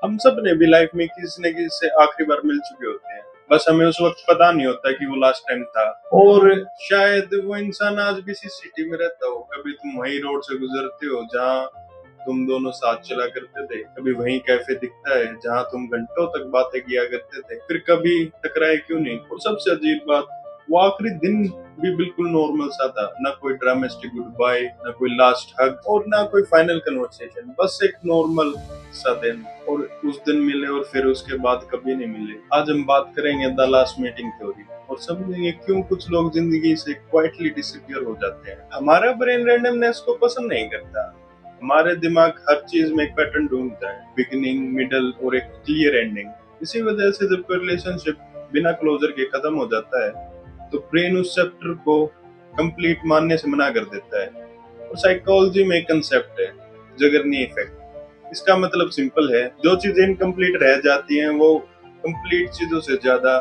हम सब ने भी लाइफ में किसी न किसी से आखिरी बार मिल चुके होते हैं, बस हमें उस वक्त पता नहीं होता कि वो लास्ट टाइम था। और शायद वो इंसान आज भी इसी सिटी में रहता हो। कभी तुम वही रोड से गुजरते हो जहाँ तुम दोनों साथ चला करते थे, कभी वही कैफे दिखता है जहाँ तुम घंटों तक बातें किया करते थे, फिर कभी टकराए क्यों नहीं। और सबसे अजीब बात, वो आखिरी दिन भी बिल्कुल नॉर्मल सा था, ना कोई ड्रामेटिक गुड बाय, ना कोई लास्ट हग और ना कोई फाइनल कन्वर्सेशन, बस एक नॉर्मल सा दिन। और उस दिन मिले और फिर उसके बाद कभी नहीं मिले। आज हम बात करेंगे द लास्ट मीटिंग थ्योरी और समझेंगे क्यों कुछ लोग जिंदगी से क्वाइटली डिसअपीयर हो जाते हैं। हमारा ब्रेन रैंडमनेस को पसंद नहीं करता। हमारे दिमाग हर चीज में एक पैटर्न ढूंढता है, बिगिनिंग, मिडल और एक क्लियर एंडिंग। इसी वजह से जब कोई रिलेशनशिप बिना क्लोजर के खत्म हो जाता है तो ब्रेन उस चैप्टर को कंप्लीट मानने से मना कर देता है। और साइकोलॉजी में एक कंसेप्ट है, जगरनी इफेक्ट। इसका मतलब सिंपल है, जो चीजें इनकम्प्लीट रह जाती हैं वो कंप्लीट चीजों से ज्यादा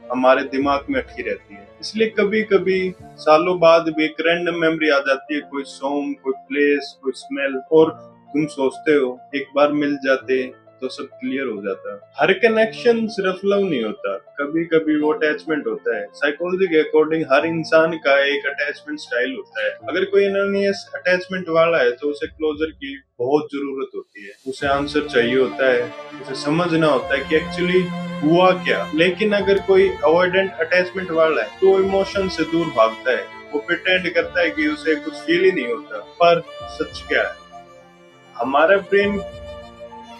हमारे दिमाग में अटकी रहती है। इसलिए कभी कभी सालों बाद भी एक रैंडम मेमोरी आ जाती है, कोई सॉन्ग, कोई प्लेस, कोई स्मेल, और तुम सोचते हो एक बार मिल जाते तो सब क्लियर हो जाता। हर कनेक्शन सिर्फ लव नहीं होता, कभी कभी वो अटैचमेंट होता है। साइकोलॉजी के अकॉर्डिंग हर इंसान का एक अटैचमेंट स्टाइल होता है। अगर कोई एनोनियस अटैचमेंट वाला है तो उसे क्लोजर की बहुत जरूरत होती है, उसे आंसर चाहिए होता है, उसे समझना होता है कि एक्चुअली हुआ क्या। लेकिन अगर कोई अवॉइडेंट अटैचमेंट वाला है तो इमोशन से दूर भागता है, वो प्रिटेंड करता है कि उसे कुछ फील ही नहीं होता। पर सच क्या है, हमारा ब्रेन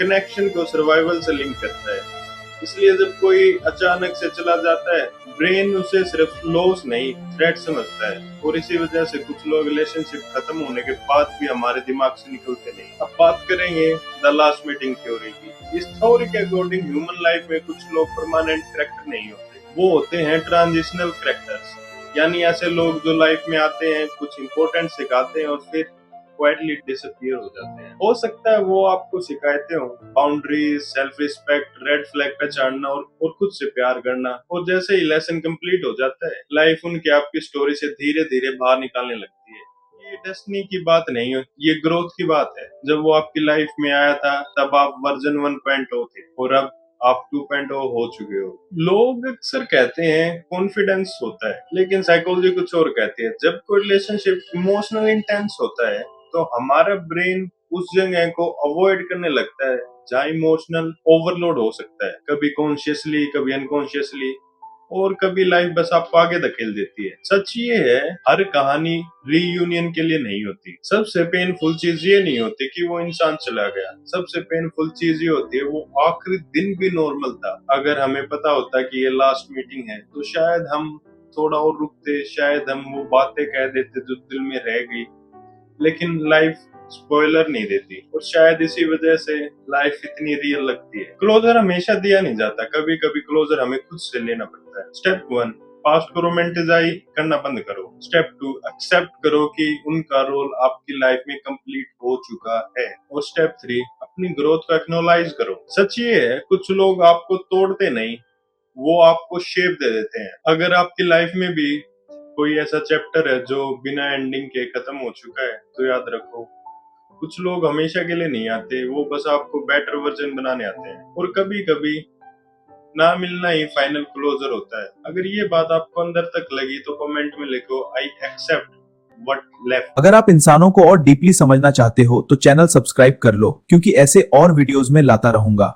कनेक्शन को सर्वाइवल से लिंक करता है। इसलिए जब कोई अचानक से चला जाता है, ब्रेन उसे सिर्फ लॉस नहीं, थ्रेट समझता है। और इसी वजह से कुछ लोग रिलेशनशिप खत्म होने के बाद भी हमारे दिमाग से निकलते नहीं। अब बात करेंगे द लास्ट मीटिंग थ्योरी की। इस थ्योरी के अकॉर्डिंग ह्यूमन लाइफ में कुछ लोग परमानेंट कैरेक्टर नहीं होते, वो होते हैं ट्रांजिशनल कैरेक्टर्स। यानी ऐसे लोग जो लाइफ में आते हैं, कुछ इंपॉर्टेंट सिखाते हैं और फिर क्वाइटली डिसअपीयर हो जाते हैं। हो सकता है वो आपको सिखाते हो boundaries, self respect, red flag पहचानना और खुद से प्यार करना। और जैसे ही लेसन कंप्लीट हो जाता है, लाइफ उनके आपकी स्टोरी से धीरे धीरे बाहर निकालने लगती है। ये डेस्टिनी की बात नहीं है, ये ग्रोथ की बात है। जब वो आपकी लाइफ में आया था तब आप वर्जन 1.0 थे और अब आप 2.0 हो चुके हो। लोग अक्सर कहते हैं कॉन्फिडेंस होता है, लेकिन साइकोलॉजी कुछ और कहती है। जब कोई रिलेशनशिप इमोशनल इंटेंस होता है तो हमारा ब्रेन उस जगह को अवॉइड करने लगता है जहाँ इमोशनल ओवरलोड हो सकता है, कभी कॉन्शियसली, कभी अनकॉन्शियसली, और कभी लाइफ बस आपको आगे धकेल देती है। सच ये है, हर कहानी रीयूनियन के लिए नहीं होती। सबसे पेनफुल चीज ये नहीं होती कि वो इंसान चला गया, सबसे पेनफुल चीज ये होती है वो आखिरी दिन भी नॉर्मल था। अगर हमें पता होता कि ये लास्ट मीटिंग है तो शायद हम थोड़ा और रुकते, शायद हम वो बातें कह देते जो दिल में रह गई। लेकिन लाइफ स्पॉइलर नहीं देती और शायद इसी वजह से लाइफ इतनी रियल लगती है। क्लोजर हमेशा दिया नहीं जाता, कभी कभी क्लोजर हमें खुद से लेना पड़ता है। स्टेप 1, पास्ट को रोमांटिसाइज करना बंद करो। स्टेप 2, एक्सेप्ट करो कि उनका रोल आपकी लाइफ में कंप्लीट हो चुका है। और स्टेप 3, अपनी ग्रोथ को एक्नॉलेज करो। सच ये है, कुछ लोग आपको तोड़ते नहीं, वो आपको शेप दे देते हैं। अगर आपकी लाइफ में भी कोई ऐसा चैप्टर है जो बिना एंडिंग के खत्म हो चुका है तो याद रखो, कुछ लोग हमेशा के लिए नहीं आते, वो बस आपको बेटर वर्जन बनाने आते हैं। और कभी कभी ना मिलना ही फाइनल क्लोजर होता है। अगर ये बात आपको अंदर तक लगी तो कमेंट में लिखो, आई एक्सेप्ट व्हाट लेफ्ट। अगर आप इंसानों को और डीपली समझना चाहते हो तो चैनल सब्सक्राइब कर लो, क्योंकि ऐसे और वीडियोस में लाता रहूंगा।